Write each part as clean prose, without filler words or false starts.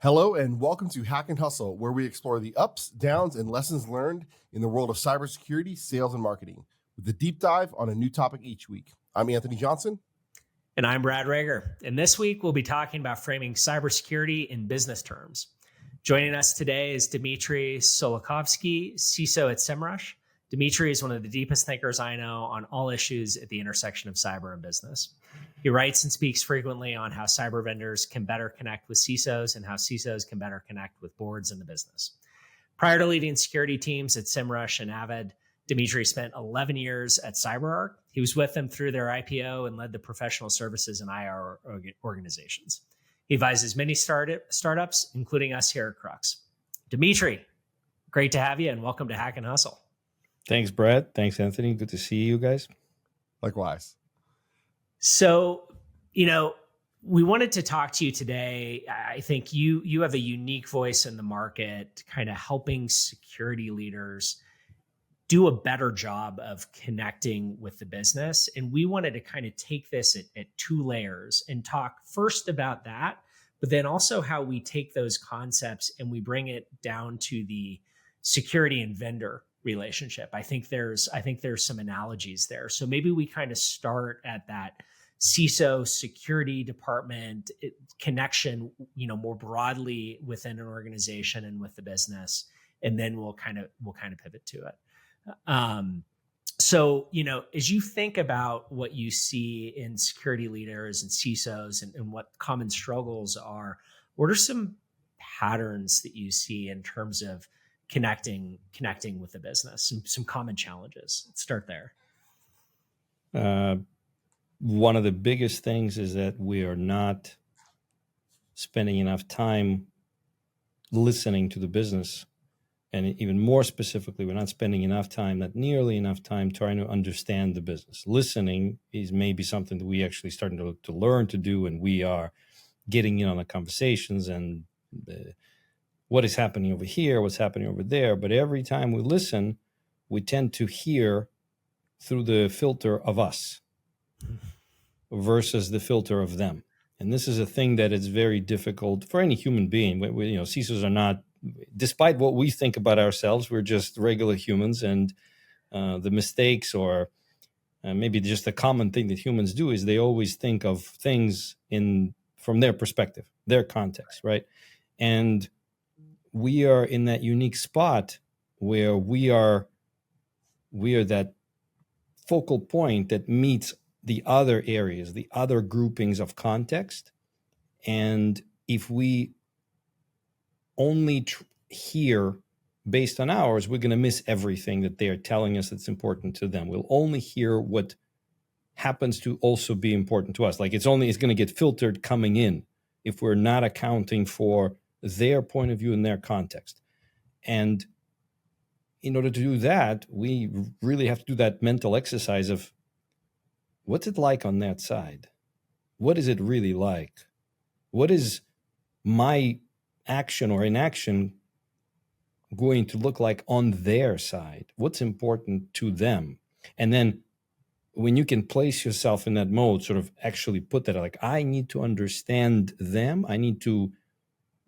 Hello and welcome to Hack and Hustle, where we explore the ups, downs, and lessons learned in the world of cybersecurity, sales, and marketing, with a deep dive on a new topic each week. I'm Anthony Johnson. And I'm Brad Rager. And this week, we'll be talking about framing cybersecurity in business terms. Joining us today is Dmitriy Sokolovskiy, CISO at SEMrush. Dmitriy is one of the deepest thinkers I know on all issues at the intersection of cyber and business. He writes and speaks frequently on how cyber vendors can better connect with CISOs and how CISOs can better connect with boards in the business. Prior to leading security teams at SEMrush and Avid, Dmitriy spent 11 years at CyberArk. He was with them through their IPO and led the professional services and IR organizations. He advises many startups, including us here at Crux. Dmitriy, great to have you and welcome to Hack and Hustle. Thanks, Brad. Thanks, Anthony. Good to see you guys. Likewise. So, we wanted to talk to you today. I think you have a unique voice in the market, kind of helping security leaders do a better job of connecting with the business. And we wanted to kind of take this at two layers and talk first about that, but then also how we take those concepts and we bring it down to the security and vendor relationship. I think there's some analogies there. So maybe we kind of start at that CISO security department connection, more broadly within an organization and with the business, and then we'll kind of pivot to it. So, as you think about what you see in security leaders and CISOs and what common struggles are, what are some patterns that you see in terms of connecting with the business, some common challenges? Let's start there. One of the biggest things is that we are not spending enough time listening to the business. And even more specifically, we're not spending not nearly enough time trying to understand the business. Listening is maybe something that we actually starting to learn to do, and we are getting in on the conversations and what is happening over here, what's happening over there. But every time we listen, we tend to hear through the filter of us versus the filter of them. And this is a thing that is very difficult for any human being. CISOs are not, despite what we think about ourselves, we're just regular humans, and the mistakes or maybe just the common thing that humans do is they always think of things from their perspective, their context, right? And we are in that unique spot where we are that focal point that meets the other areas, the other groupings of context. And if we only hear based on ours, we're going to miss everything that they are telling us that's important to them. We'll only hear what happens to also be important to us. Like it's going to get filtered coming in if we're not accounting for their point of view and their context. And in order to do that, we really have to do that mental exercise of what's it like on that side? What is it really like? What is my action or inaction going to look like on their side? What's important to them? And then when you can place yourself in that mode, sort of actually put that like, I need to understand them. I need to,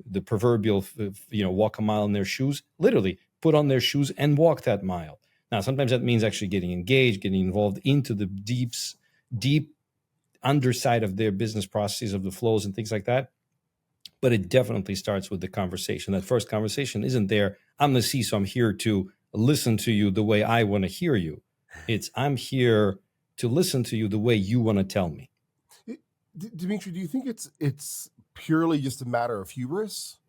the proverbial, walk a mile in their shoes, literally put on their shoes and walk that mile. Now, sometimes that means actually getting engaged, getting involved into the deep underside of their business processes, of the flows and things like that. But it definitely starts with the conversation. That first conversation isn't there, I'm the CISO, I'm here to listen to you the way I want to hear you. It's, I'm here to listen to you the way you want to tell me. Dmitry, do you think it's purely just a matter of hubris?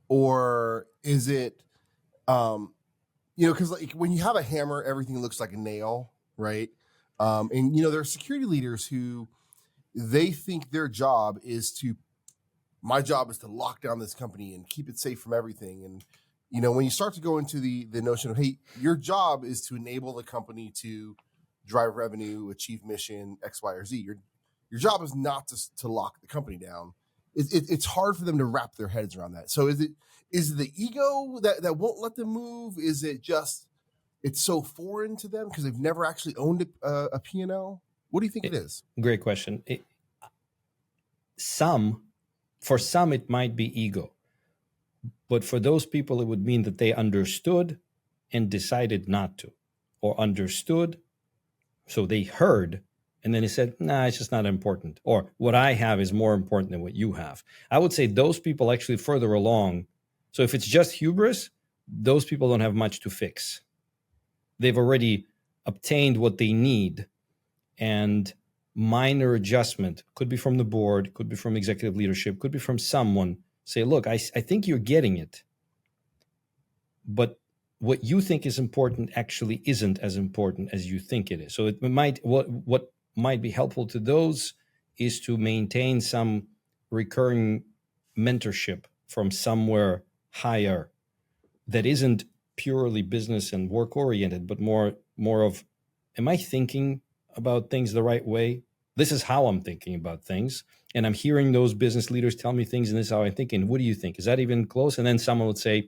Or is it, because like when you have a hammer, everything looks like a nail, right? And there are security leaders who they think their job is my job is to lock down this company and keep it safe from everything. And, when you start to go into the notion of, hey, your job is to enable the company to drive revenue, achieve mission, X, Y, or Z. Your job is not to lock the company down. It's hard for them to wrap their heads around that. So is it the ego that won't let them move? Is it just it's so foreign to them because they've never actually owned a P&L? What do you think it is? Great question. For some, it might be ego. But for those people, it would mean that they understood and decided not to, or understood, so they heard, and then they said, nah, it's just not important, or what I have is more important than what you have. I would say those people actually further along. So if it's just hubris, those people don't have much to fix. They've already obtained what they need, and minor adjustment could be from the board, could be from executive leadership, could be from someone. Say, look, I think you're getting it, but what you think is important actually isn't as important as you think it is. So it might, what might be helpful to those is to maintain some recurring mentorship from somewhere higher that isn't purely business and work oriented, but more of, am I thinking about things the right way? This is how I'm thinking about things. And I'm hearing those business leaders tell me things, and this is how I'm thinking. What do you think? Is that even close? And then someone would say,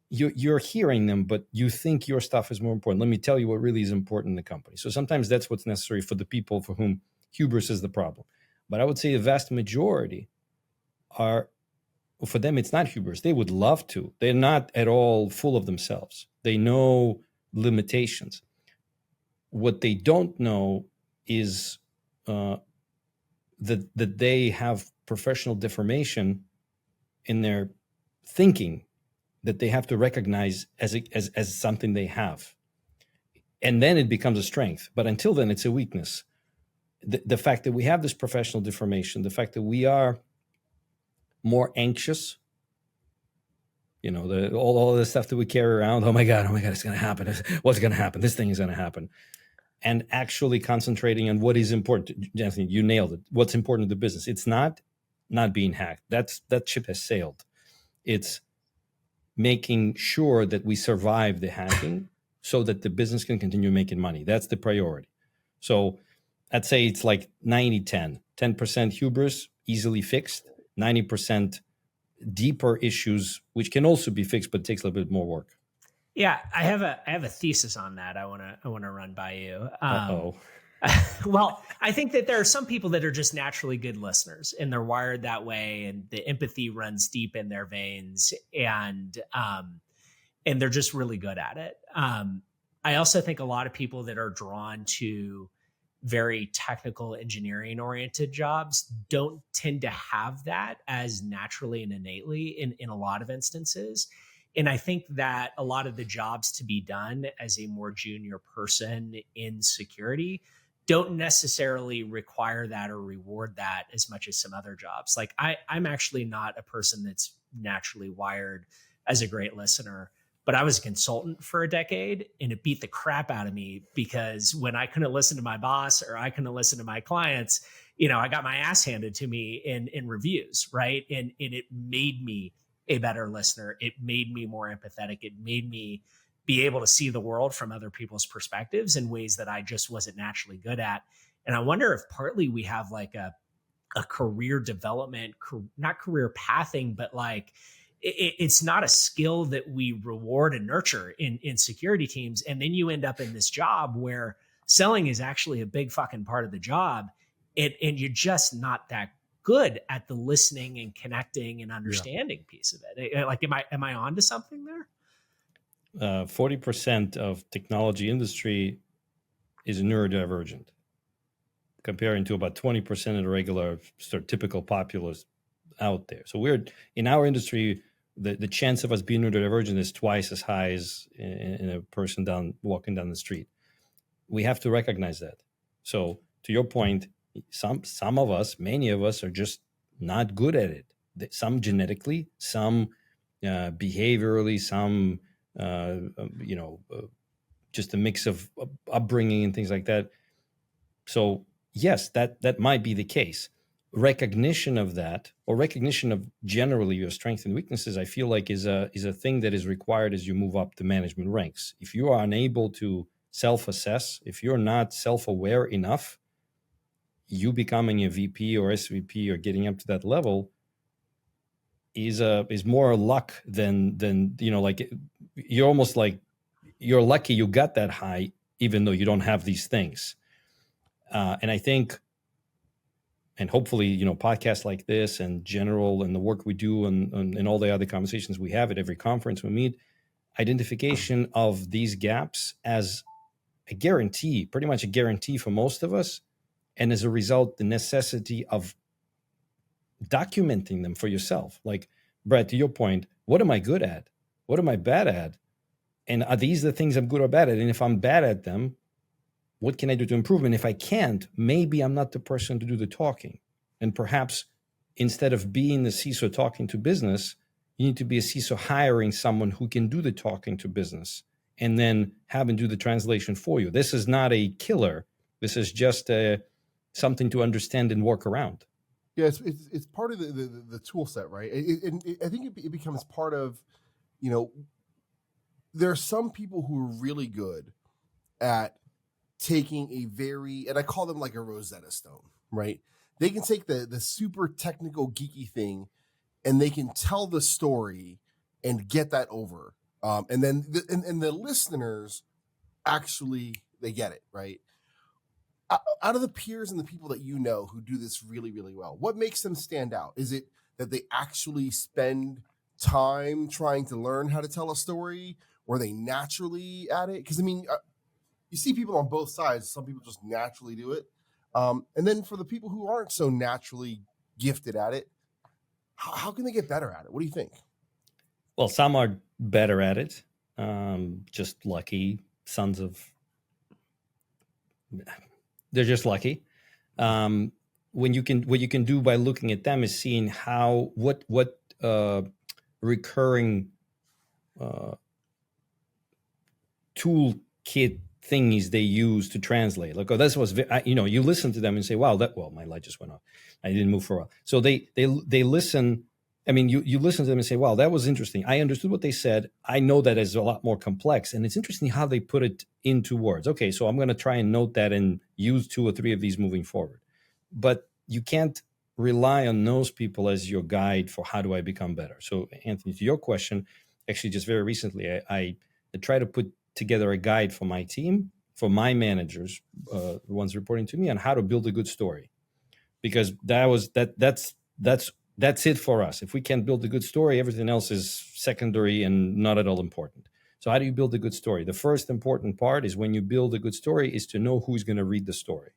you're hearing them, but you think your stuff is more important. Let me tell you what really is important in the company. So sometimes that's what's necessary for the people for whom hubris is the problem. But I would say the vast majority are, for them, it's not hubris. They would love to. They're not at all full of themselves. They know limitations. What they don't know is that they have professional deformation in their thinking that they have to recognize as something they have. And then it becomes a strength. But until then, it's a weakness. The fact that we have this professional deformation, the fact that we are more anxious, all the stuff that we carry around, oh my God, it's going to happen. What's going to happen? This thing is going to happen. And actually concentrating on what is important. Anthony, you nailed it. What's important to the business. It's not being hacked. That ship has sailed. It's making sure that we survive the hacking so that the business can continue making money. That's the priority. So I'd say it's like 90-10. 10% hubris, easily fixed. 90% deeper issues, which can also be fixed, but takes a little bit more work. Yeah, I have a thesis on that. I want to run by you. Well, I think that there are some people that are just naturally good listeners, and they're wired that way, and the empathy runs deep in their veins, and they're just really good at it. I also think a lot of people that are drawn to very technical engineering oriented jobs don't tend to have that as naturally and innately in a lot of instances. And I think that a lot of the jobs to be done as a more junior person in security don't necessarily require that or reward that as much as some other jobs. Like I'm actually not a person that's naturally wired as a great listener, but I was a consultant for a decade, and it beat the crap out of me because when I couldn't listen to my boss or I couldn't listen to my clients, I got my ass handed to me in reviews, right? And it made me a better listener. It made me more empathetic. It made me be able to see the world from other people's perspectives in ways that I just wasn't naturally good at. And I wonder if partly we have like a career development, not career pathing, but like it's not a skill that we reward and nurture in security teams. And then you end up in this job where selling is actually a big fucking part of the job. And you're just not that good at the listening and connecting and understanding piece of it. Like, am I onto something there? 40% of technology industry is neurodivergent, comparing to about 20% of the regular sort of typical populace out there. So we're in our industry, the chance of us being neurodivergent is twice as high as in a person walking down the street. We have to recognize that. So to your point, some of us, many of us, are just not good at it. Some genetically, some behaviorally, some just a mix of upbringing and things like that. So yes, that might be the case. Recognition of that, or recognition of generally your strengths and weaknesses, I feel like is a thing that is required as you move up the management ranks. If you are unable to self-assess, if you're not self-aware enough, you becoming a VP or SVP or getting up to that level is more luck than like you're almost like you're lucky you got that high, even though you don't have these things. And I think and hopefully, podcasts like this and general and the work we do and all the other conversations we have at every conference we meet, identification of these gaps as a guarantee, pretty much a guarantee for most of us. And as a result, the necessity of documenting them for yourself. Like, Brad, to your point, what am I good at? What am I bad at? And are these the things I'm good or bad at? And if I'm bad at them, what can I do to improve? And if I can't, maybe I'm not the person to do the talking. And perhaps instead of being the CISO talking to business, you need to be a CISO hiring someone who can do the talking to business and then have him do the translation for you. This is not a killer. This is just something to understand and work around. Yeah, it's part of the tool set, right? I think it becomes part of, there are some people who are really good at taking a and I call them like a Rosetta Stone, right? They can take the super technical geeky thing and they can tell the story and get that over. And then the listeners actually, they get it, right? Out of the peers and the people that who do this really, really well, what makes them stand out? Is it that they actually spend time trying to learn how to tell a story, or are they naturally at it? Because you see people on both sides. Some people just naturally do it. And then for the people who aren't so naturally gifted at it, how can they get better at it? What do you think? Well, some are better at it. Just lucky sons of... They're just lucky. What you can do by looking at them is seeing what recurring toolkit thingies they use to translate. Like, oh, this was, you listen to them and say, wow, my light just went off. I didn't move for a while. So they listen. I mean, you listen to them and say, wow, that was interesting. I understood what they said. I know that is a lot more complex. And it's interesting how they put it into words. Okay, so I'm going to try and note that and use 2 or 3 of these moving forward. But you can't rely on those people as your guide for how do I become better. So, Anthony, to your question, actually just very recently, I try to put together a guide for my team, for my managers, the ones reporting to me, on how to build a good story. Because that's it for us. If we can't build a good story, everything else is secondary and not at all important. So how do you build a good story? The first important part is when you build a good story is to know who's going to read the story.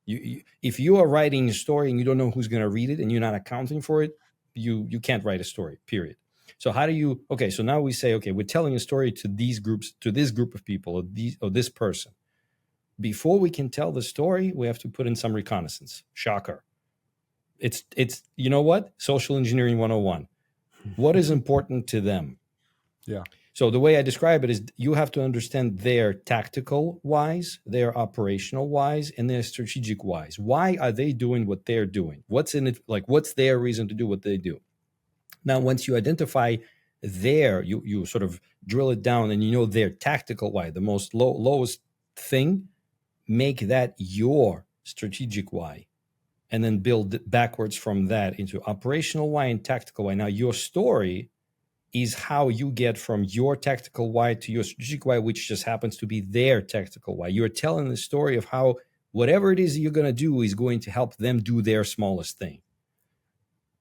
If you are writing a story and you don't know who's going to read it and you're not accounting for it, you can't write a story, period. So how do you, okay, so now we say, okay, we're telling a story to these groups, to this group of people, or this person. Before we can tell the story, we have to put in some reconnaissance. Shocker. It's you know what? Social engineering 101. What is important to them? Yeah. So the way I describe it is you have to understand their tactical whys, their operational whys, and their strategic whys. Why are they doing what they're doing? What's in it? Like, what's their reason to do what they do? Now, once you identify you sort of drill it down and you know their tactical why, the most lowest thing, make that your strategic why. And then build backwards from that into operational why and tactical why. Now, your story is how you get from your tactical why to your strategic why, which just happens to be their tactical why. You're telling the story of how whatever it is you're going to do is going to help them do their smallest thing.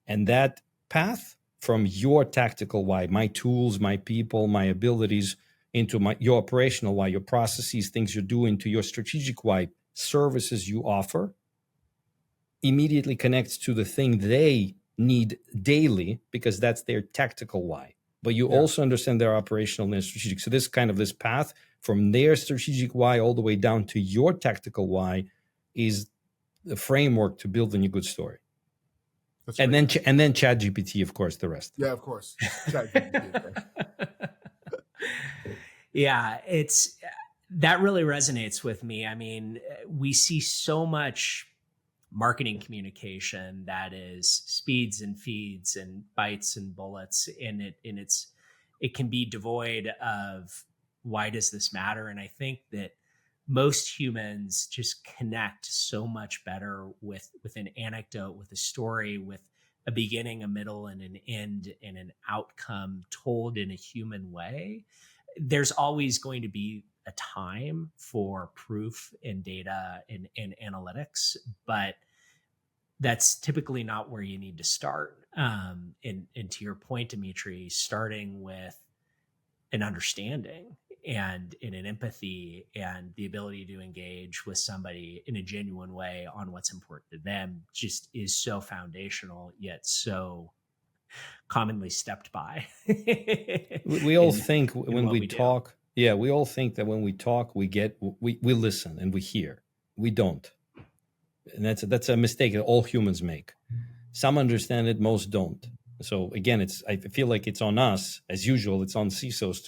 And that path from your tactical why, my tools, my people, my abilities, into your operational why, your processes, things you're doing, to your strategic why, services you offer, immediately connects to the thing they need daily, because that's their tactical why. But you also understand their operational and their strategic. So this path from their strategic why all the way down to your tactical why is the framework to building a good story. That's and great. And then ChatGPT, of course, the rest. Yeah, of course. ChatGPT. Yeah, that really resonates with me. I mean, we see so much marketing communication that is speeds and feeds and bytes and bullets in it, and it can be devoid of why does this matter? And I think that most humans just connect so much better with an anecdote, with a story, with a beginning, a middle, and an end, and an outcome told in a human way. There's always going to be a time for proof and data and analytics, but that's typically not where you need to start. And to your point, Dmitry, starting with an understanding and in an empathy and the ability to engage with somebody in a genuine way on what's important to them just is so foundational, yet so commonly stepped by. We all think when what we we do. talk, we all think that when we talk, we listen and we hear. We don't. And that's a mistake that all humans make. Some understand it, most don't. So again, I feel like it's on us, as usual. It's on CISOs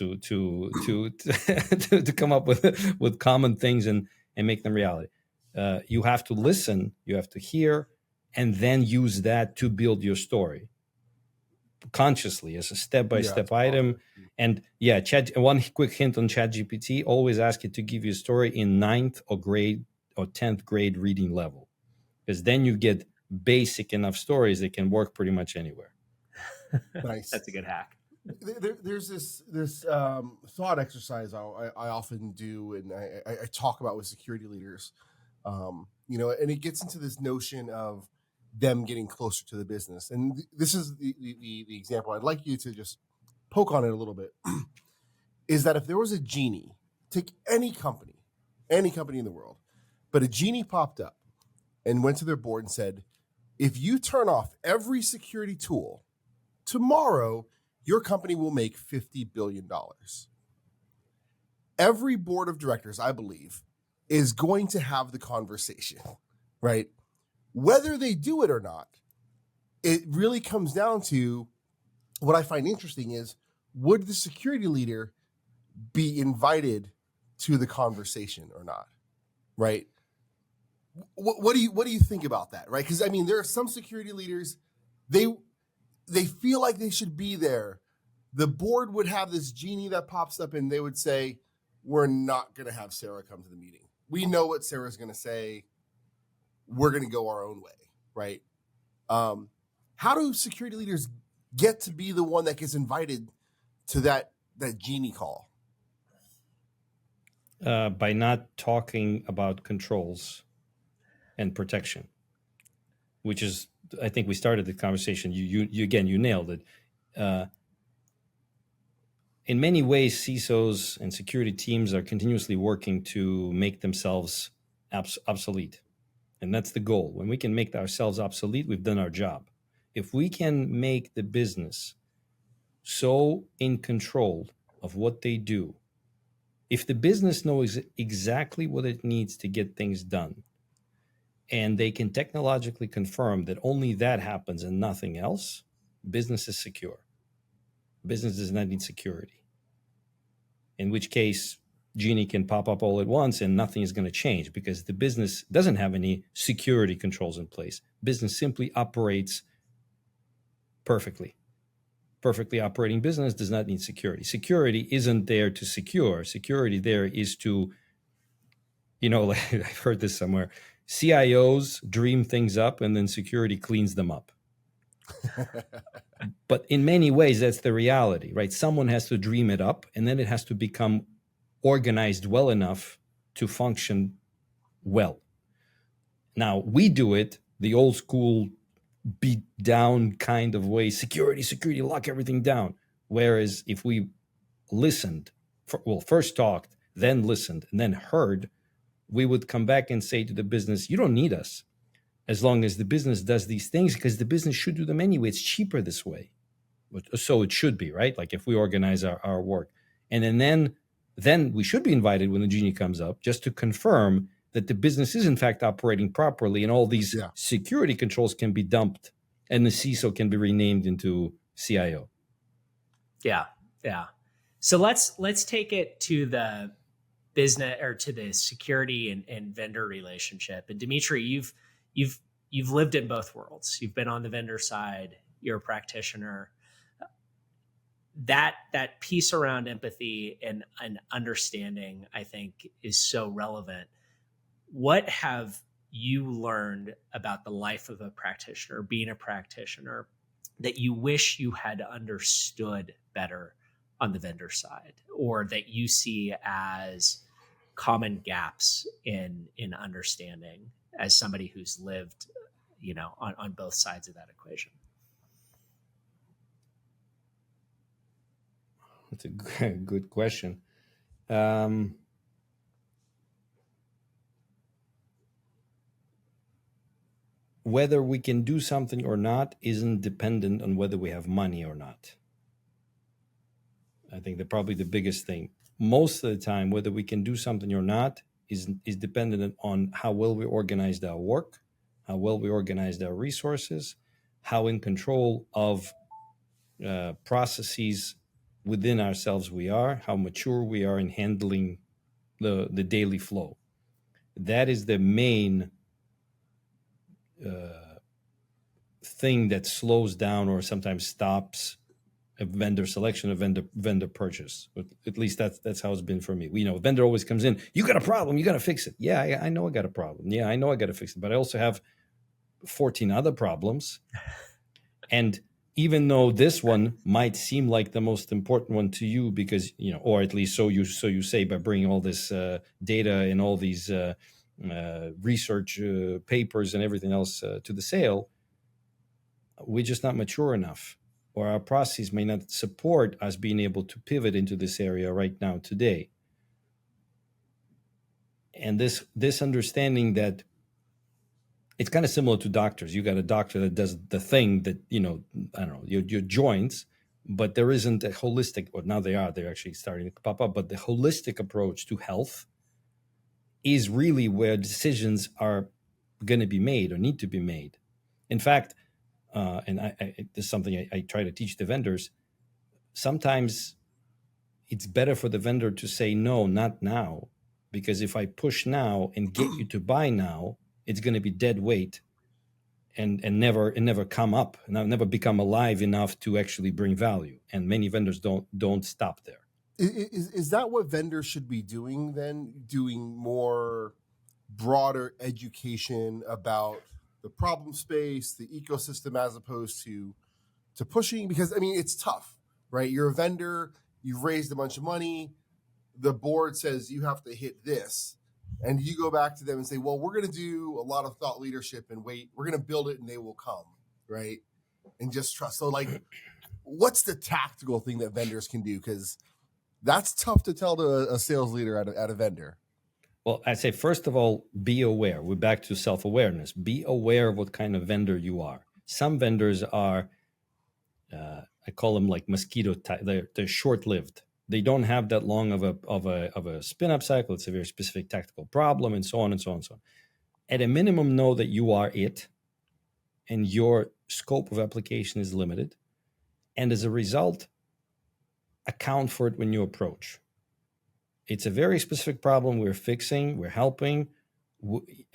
to come up with common things and make them reality. You have to listen, you have to hear, and then use that to build your story consciously as a step-by-step item. And one quick hint on ChatGPT: always ask it to give you a story in 9th or 10th grade reading level, because then you get basic enough stories that can work pretty much anywhere. Nice. That's a good hack. There's this thought exercise I often do, and I talk about with security leaders, and it gets into this notion of them getting closer to the business. And this is the example I'd like you to just poke on it a little bit. Is that if there was a genie, take any company in the world, but a genie popped up and went to their board and said, if you turn off every security tool, tomorrow your company will make $50 billion. Every board of directors, I believe, is going to have the conversation, right? Whether they do it or not, it really comes down to what I find interesting is, would the security leader be invited to the conversation or not, right? What do you think about that, right? Because I mean, there are some security leaders, they feel like they should be there. The board would have this genie that pops up and they would say, we're not going to have Sarah come to the meeting. We know what Sarah's going to say. We're going to go our own way, right? How do security leaders get to be the one that gets invited to that genie call? By not talking about controls and protection, which is, I think we started the conversation. You nailed it. In many ways, CISOs and security teams are continuously working to make themselves obsolete. And that's the goal. When we can make ourselves obsolete, we've done our job. If we can make the business so in control of what they do, if the business knows exactly what it needs to get things done, and they can technologically confirm that only that happens and nothing else, business is secure. Business does not need security. In which case, genie can pop up all at once and nothing is going to change, because the business doesn't have any security controls in place. Business simply operates perfectly. Perfectly operating business does not need security. Security isn't there to secure. Security there is to, like I've heard this somewhere, CIOs dream things up and then security cleans them up. But in many ways, that's the reality, right? Someone has to dream it up and then it has to become organized well enough to function well. Now, we do it the old school beat down kind of way, security, lock everything down. Whereas if we listened, first talked, then listened, and then heard, we would come back and say to the business, you don't need us, as long as the business does these things, because the business should do them anyway. It's cheaper this way. So it should be, right? Like if we organize our work. And then we should be invited when the genie comes up, just to confirm that the business is in fact operating properly, and all these security controls can be dumped and the CISO can be renamed into CIO. Yeah. So let's take it to the business, or to the security and vendor relationship. And Dmitry, you've lived in both worlds. You've been on the vendor side. You're a practitioner. That piece around empathy and understanding, I think, is so relevant. What have you learned about the life of a practitioner, being a practitioner, that you wish you had understood better on the vendor side, or that you see as common gaps in understanding, as somebody who's lived, on both sides of that equation? That's a good question. Whether we can do something or not isn't dependent on whether we have money or not. I think that probably the biggest thing. Most of the time, whether we can do something or not is dependent on how well we organized our work, how well we organized our resources, how in control of processes within ourselves we are, how mature we are in handling the daily flow. That is the main thing that slows down or sometimes stops a vendor selection, a vendor purchase. At least that's how it's been for me. A vendor always comes in, you got a problem, you got to fix it. Yeah, I know I got a problem. Yeah, I know I got to fix it. But I also have 14 other problems. And even though this one might seem like the most important one to you because, or at least so you say by bringing all this data and all these research papers and everything else to the sale, we're just not mature enough, or our processes may not support us being able to pivot into this area right now today. And this understanding that it's kind of similar to doctors. You got a doctor that does the thing that, I don't know, your joints, but there isn't a holistic, or now they're actually starting to pop up, but the holistic approach to health is really where decisions are going to be made or need to be made. In fact, and this is something I try to teach the vendors, sometimes it's better for the vendor to say, no, not now, because if I push now and get you to buy now, it's going to be dead weight and never come up, and I'll never become alive enough to actually bring value. And many vendors don't stop there. Is that what vendors should be doing then? Doing more broader education about the problem space, the ecosystem, as opposed to pushing? Because it's tough, right? You're a vendor, you've raised a bunch of money, the board says you have to hit this, and you go back to them and say, well, we're going to do a lot of thought leadership and wait, we're going to build it and they will come, right? And just trust. So what's the tactical thing that vendors can do? Because that's tough to tell to a sales leader at a vendor. Well, I'd say, first of all, be aware. We're back to self-awareness. Be aware of what kind of vendor you are. Some vendors are, I call them like mosquito type. They're short-lived. They don't have that long of a spin-up cycle. It's a very specific tactical problem, and so on and so on and so on. At a minimum, know that you are it, and your scope of application is limited. And as a result, account for it when you approach. It's a very specific problem we're fixing, we're helping,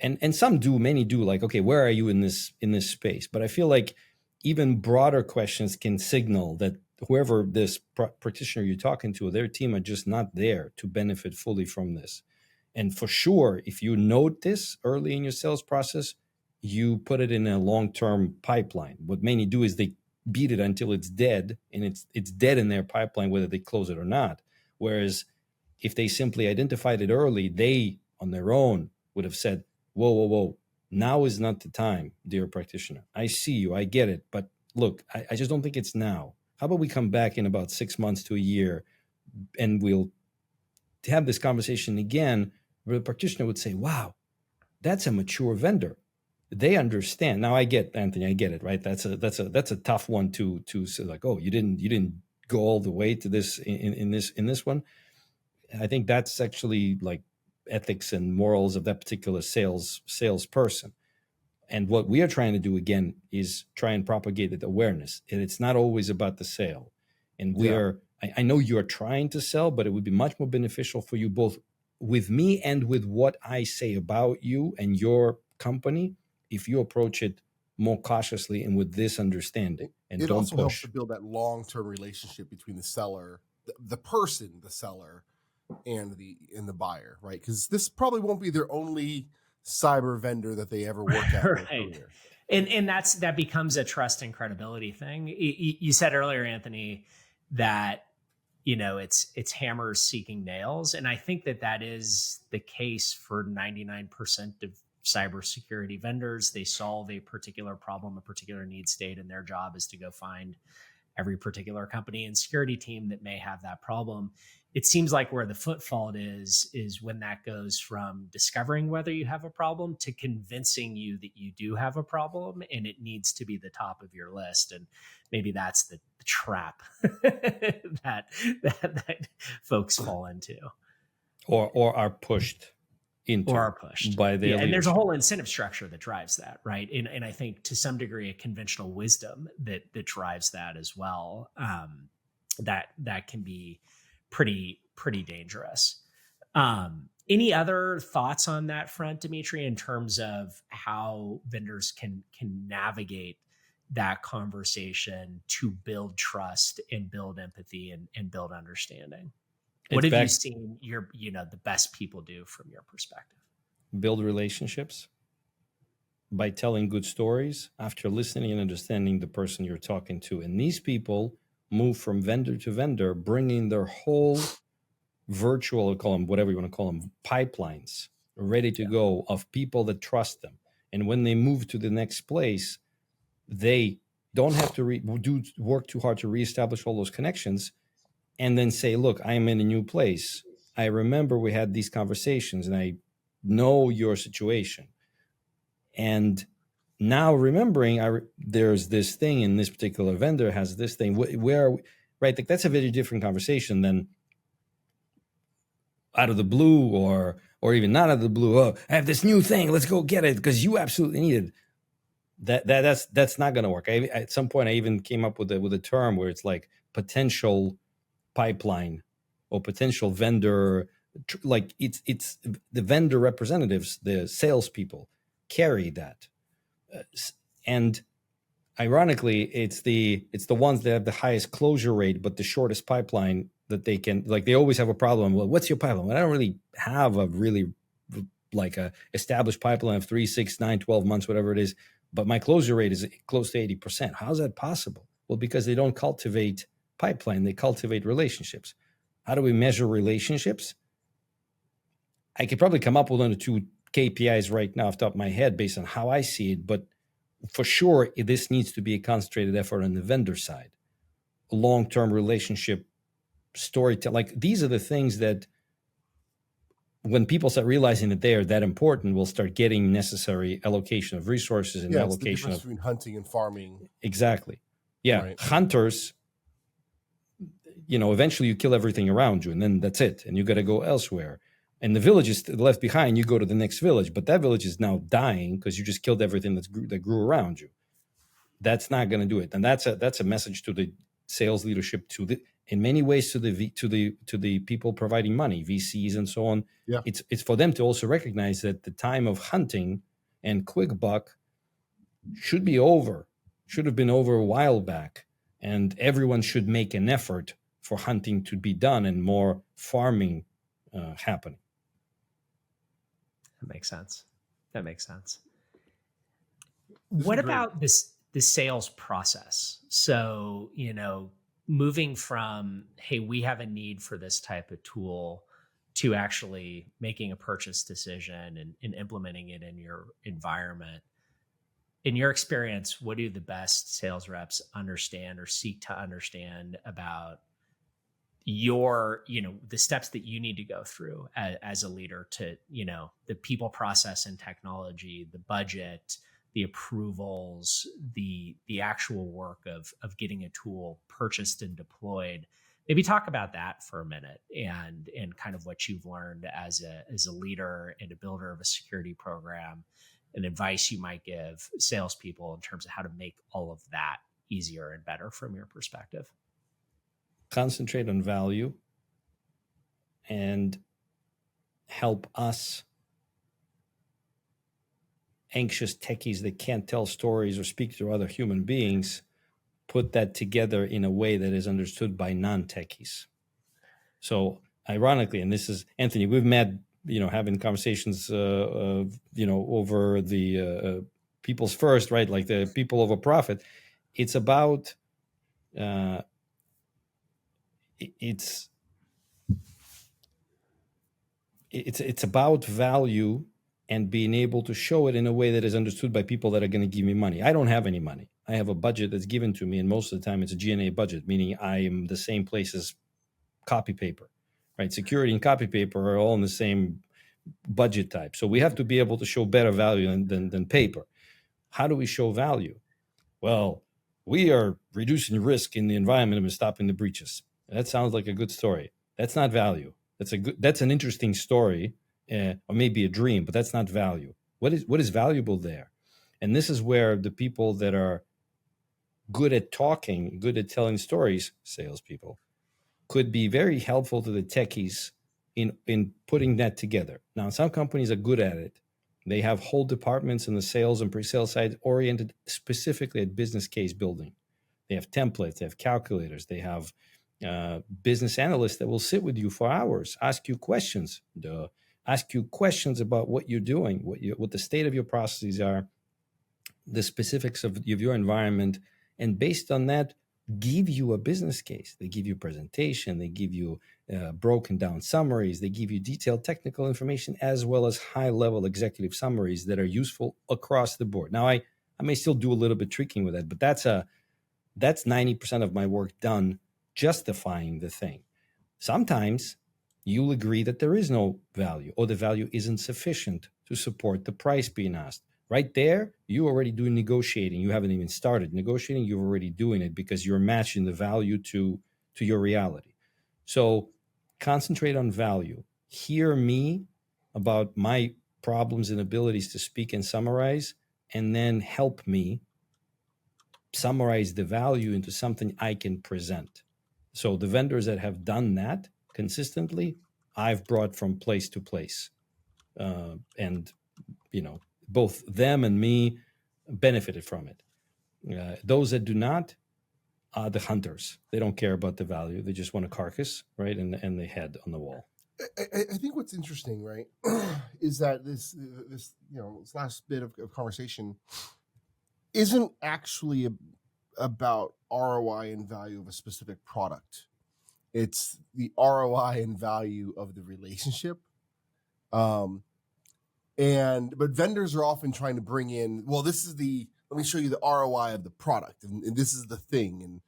and some do, many do, like, okay, where are you in this space? But I feel like even broader questions can signal that whoever this practitioner you're talking to, their team are just not there to benefit fully from this. And for sure, if you note this early in your sales process, you put it in a long-term pipeline. What many do is they beat it until it's dead, and it's dead in their pipeline, whether they close it or not. Whereas if they simply identified it early, they, on their own, would have said, whoa, now is not the time, dear practitioner. I see you, I get it, but look, I just don't think it's now. How about we come back in about 6 months to a year, and we'll have this conversation again, where the practitioner would say, wow, that's a mature vendor. They understand. Now I get, Anthony, I get it, right? That's a tough one to say, like, oh, you didn't go all the way to this in this one. I think that's actually like ethics and morals of that particular salesperson. And what we are trying to do, again, is try and propagate that awareness. And it's not always about the sale. And I know you are trying to sell, but it would be much more beneficial for you both with me and with what I say about you and your company if you approach it more cautiously and with this understanding. And it don't also push. Helps to build that long-term relationship between the seller, the seller, and the buyer, right? Because this probably won't be their only cyber vendor that they ever work at. Right. And that becomes a trust and credibility thing. You said earlier, Anthony, that it's hammers seeking nails, and I think that is the case for 99% of cybersecurity vendors. They solve a particular problem, a particular need state, and their job is to go find every particular company and security team that may have that problem. It seems like where the foot fault is when that goes from discovering whether you have a problem to convincing you that you do have a problem and it needs to be the top of your list. And maybe that's the trap that folks fall into. Or are pushed into, or are pushed by their and there's a leadership. whole incentive structure that drives that, right? And I think to some degree a conventional wisdom that drives that as well. That can be pretty dangerous. Any other thoughts on that front, Dmitry, in terms of how vendors can navigate that conversation to build trust and build empathy and build understanding? What have you seen the best people do from your perspective? Build relationships by telling good stories after listening and understanding the person you're talking to. And these people move from vendor to vendor, bringing their whole virtual, call them whatever you want to call them, pipelines ready to go of people that trust them. And when they move to the next place, they don't have to work too hard to reestablish all those connections and then say, look, I am in a new place. I remember we had these conversations and I know your situation. And now remembering there's this thing in this particular vendor has this thing where, right? Like that's a very different conversation than out of the blue or even not out of the blue. Oh, I have this new thing. Let's go get it because you absolutely need it. That's not going to work. At some point, I even came up with a term where it's like potential pipeline or potential vendor. Like it's the vendor representatives, the salespeople carry that, and ironically, it's the ones that have the highest closure rate but the shortest pipeline that they can. Like they always have a problem. Well, what's your pipeline? Well, I don't really have a really like a established pipeline of 3, 6, 9, 12 months, whatever it is. But my closure rate is close to 80%. How's that possible? Well, because they don't cultivate pipeline, they cultivate relationships. How do we measure relationships? I could probably come up with 1 or 2 KPIs right now off the top of my head based on how I see it, but for sure, this needs to be a concentrated effort on the vendor side. Long-term relationship storytelling. Like these are the things that when people start realizing that they are that important, we'll start getting necessary allocation of resources and allocation it's the difference between hunting and farming. Exactly. Yeah. Right. Hunters, eventually you kill everything around you and then that's it. And you got to go elsewhere. And the village is left behind. You go to the next village, but that village is now dying because you just killed everything that grew around you. That's not going to do it. And that's a message to the sales leadership, in many ways to the people providing money, VCs and so on. Yeah. It's for them to also recognize that the time of hunting and quick buck should be over. Should have been over a while back, and everyone should make an effort for hunting to be done and more farming happening. That makes sense. What about the sales process? So, moving from, hey, we have a need for this type of tool to actually making a purchase decision and implementing it in your environment. In your experience, what do the best sales reps understand or seek to understand about your, the steps that you need to go through as a leader to, the people, process, and technology, the budget, the approvals, the actual work of getting a tool purchased and deployed? Maybe talk about that for a minute and kind of what you've learned as a leader and a builder of a security program, and advice you might give salespeople in terms of how to make all of that easier and better from your perspective. Concentrate on value and help us anxious techies that can't tell stories or speak to other human beings put that together in a way that is understood by non-techies. So ironically, and this is Anthony, we've met, having conversations, over the people's first, right? Like the people over profit. It's about, it's about value and being able to show it in a way that is understood by people that are going to give me money. I don't have any money. I have a budget that's given to me, and most of the time it's a G&A budget, meaning I am the same place as copy paper, right? Security and copy paper are all in the same budget type. So we have to be able to show better value than paper. How do we show value? Well, we are reducing risk in the environment and stopping the breaches. That sounds like a good story. That's not value. That's an interesting story, or maybe a dream, but that's not value. What is valuable there? And this is where the people that are good at talking, good at telling stories, salespeople, could be very helpful to the techies in putting that together. Now, some companies are good at it. They have whole departments in the sales and pre-sales side oriented specifically at business case building. They have templates, they have calculators, they have business analysts that will sit with you for hours, ask you questions, about what you're doing, what the state of your processes are, the specifics of your environment, and based on that, give you a business case. They give you a presentation, they give you broken down summaries, they give you detailed technical information, as well as high-level executive summaries that are useful across the board. Now, I may still do a little bit tricking with that, but that's 90% of my work done justifying the thing. Sometimes you'll agree that there is no value, or the value isn't sufficient to support the price being asked. Right there, you're already doing negotiating. You haven't even started negotiating. You're already doing it because you're matching the value to your reality. So concentrate on value. Hear me about my problems and abilities to speak and summarize, and then help me summarize the value into something I can present. So the vendors that have done that consistently, I've brought from place to place. And, both them and me benefited from it. Those that do not are the hunters. They don't care about the value. They just want a carcass, right? And the head on the wall. I think what's interesting, right, is that this last bit of conversation isn't actually about ROI and value of a specific product. It's the ROI and value of the relationship. But vendors are often trying to bring in, well, let me show you the ROI of the product, and this is the thing. And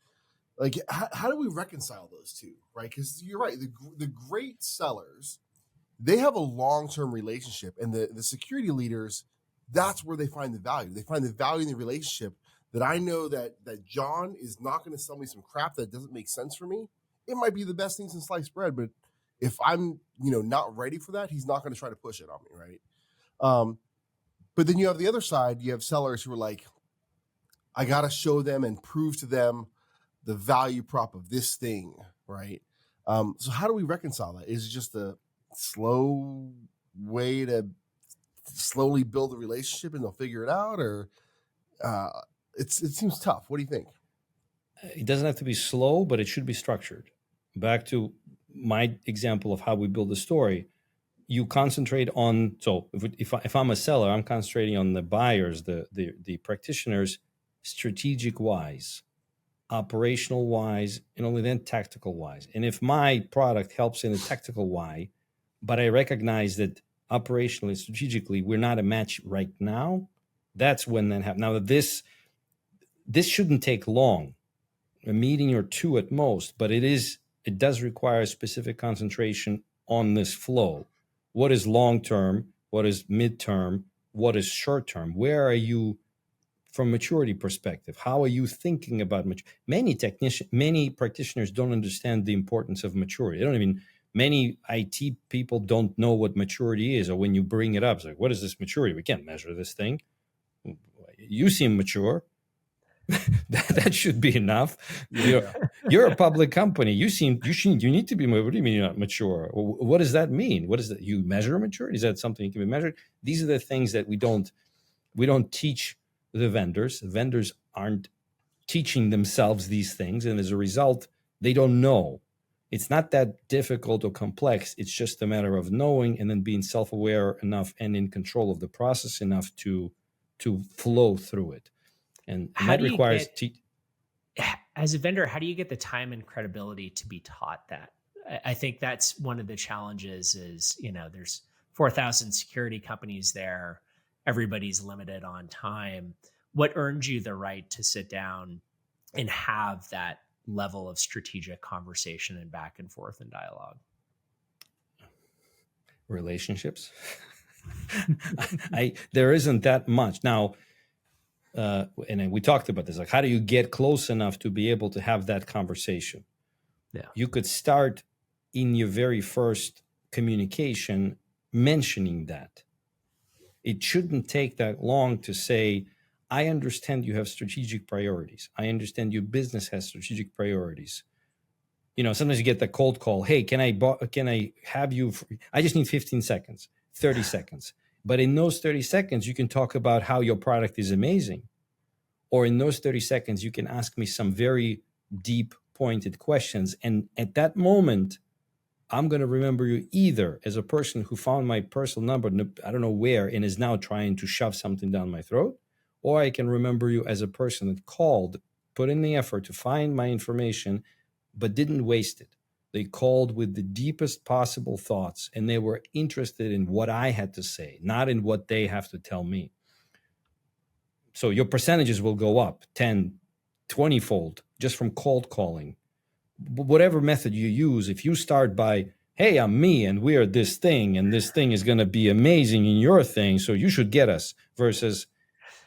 like, how do we reconcile those two, right? Because you're right, the great sellers, they have a long-term relationship, and the security leaders, that's where they find the value. They find the value in the relationship, that I know that John is not going to sell me some crap that doesn't make sense for me. It might be the best thing since sliced bread, but if I'm, not ready for that, he's not going to try to push it on me, right? But then you have the other side. You have sellers who are like, I got to show them and prove to them the value prop of this thing, right? So how do we reconcile that? Is it just a slow way to slowly build a relationship and they'll figure it out, or it seems tough? What do you think? It doesn't have to be slow, but it should be structured. Back to my example of how we build a story. You concentrate on, so if I'm a seller, I'm concentrating on the buyers, the practitioners, strategic wise, operational wise, and only then tactical wise. And if my product helps in a tactical why, but I recognize that operationally, strategically, we're not a match right now, that's when that happens. Now, this shouldn't take long, a meeting or two at most, but it does require specific concentration on this flow. What is long-term? What is mid-term? What is short-term? Where are you from maturity perspective? How are you thinking about maturity? Many practitioners don't understand the importance of maturity. Many IT people don't know what maturity is, or when you bring it up, it's like, what is this maturity? We can't measure this thing. You seem mature. that should be enough. You're a public company. You need to be. What do you mean you're not mature? What does that mean? What is that? You measure maturity? Is that something you can be measured? These are the things that we don't teach the vendors. The vendors aren't teaching themselves these things, and as a result, they don't know. It's not that difficult or complex. It's just a matter of knowing and then being self-aware enough and in control of the process enough to flow through it. And that requires as a vendor, how do you get the time and credibility to be taught that? I think that's one of the challenges is, there's 4,000 security companies there. Everybody's limited on time. What earned you the right to sit down and have that level of strategic conversation and back and forth and dialogue? Relationships. There isn't that much now. And we talked about this, like, how do you get close enough to be able to have that conversation? Yeah. You could start in your very first communication mentioning that. It shouldn't take that long to say, I understand you have strategic priorities. I understand your business has strategic priorities. You know, sometimes you get the cold call. Hey, can I have you? I just need 15 seconds, 30 seconds. But in those 30 seconds, you can talk about how your product is amazing. Or in those 30 seconds, you can ask me some very deep, pointed questions. And at that moment, I'm going to remember you either as a person who found my personal number, I don't know where, and is now trying to shove something down my throat, or I can remember you as a person that called, put in the effort to find my information, but didn't waste it. They called with the deepest possible thoughts, and they were interested in what I had to say, not in what they have to tell me. So your percentages will go up 10, 20-fold just from cold calling. Whatever method you use, if you start by, hey, I'm me and we are this thing and this thing is going to be amazing in your thing, so you should get us, versus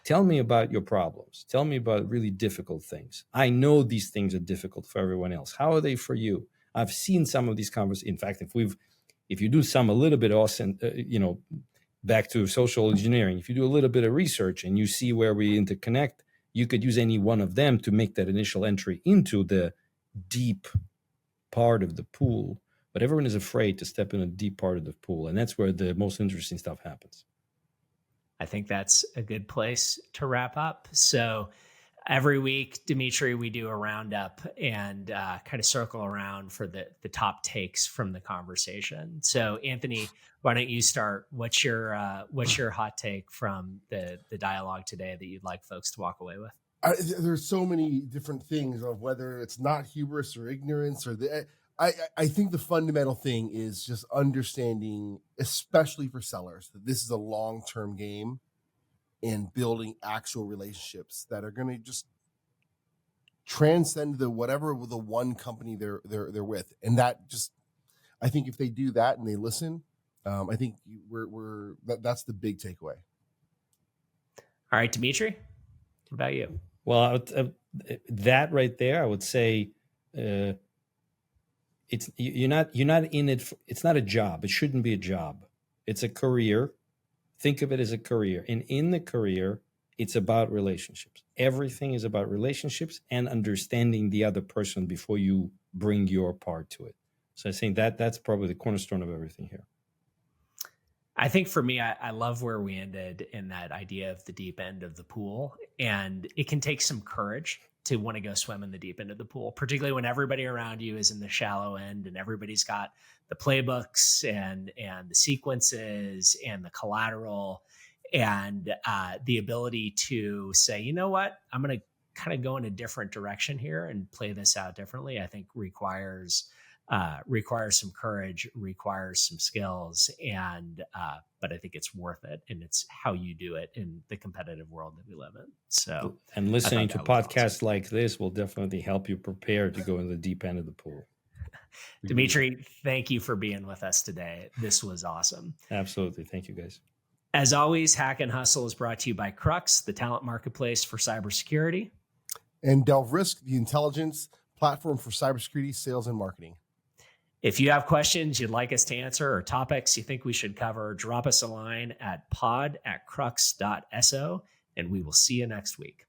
tell me about your problems. Tell me about really difficult things. I know these things are difficult for everyone else. How are they for you? I've seen some of these conversations. In fact, if you do a little bit awesome, back to social engineering, if you do a little bit of research and you see where we interconnect, you could use any one of them to make that initial entry into the deep part of the pool. But everyone is afraid to step in a deep part of the pool. And that's where the most interesting stuff happens. I think that's a good place to wrap up. So every week, Dmitry, we do a roundup and kind of circle around for the top takes from the conversation. So Anthony, why don't you start? What's your hot take from the dialogue today that you'd like folks to walk away with? There's so many different things of whether it's not hubris or ignorance or I think the fundamental thing is just understanding, especially for sellers, that this is a long-term game and building actual relationships that are going to just transcend the one company they're with. And that just, I think if they do that and they listen, I think that's the big takeaway. All right, Dmitry, what about you? Well, that right there, I would say, it's you're not in it. It's not a job. It shouldn't be a job. It's a career. Think of it as a career. And in the career, it's about relationships. Everything is about relationships and understanding the other person before you bring your part to it. So I think that's probably the cornerstone of everything here. I think for me, I love where we ended in that idea of the deep end of the pool. And it can take some courage to want to go swim in the deep end of the pool, particularly when everybody around you is in the shallow end and everybody's got the playbooks and the sequences and the collateral and the ability to say, you know what, I'm going to kind of go in a different direction here and play this out differently. I think requires some courage, requires some skills, and but I think it's worth it, and it's how you do it in the competitive world that we live in. So, and listening to podcasts awesome. Like this will definitely help you prepare to go in the deep end of the pool. Dmitry, thank you for being with us today. This was awesome. Absolutely. Thank you, guys. As always, Hack and Hustle is brought to you by Crux, the talent marketplace for cybersecurity. And Delve Risk, the intelligence platform for cybersecurity, sales, and marketing. If you have questions you'd like us to answer or topics you think we should cover, drop us a line at pod@crux.so, and we will see you next week.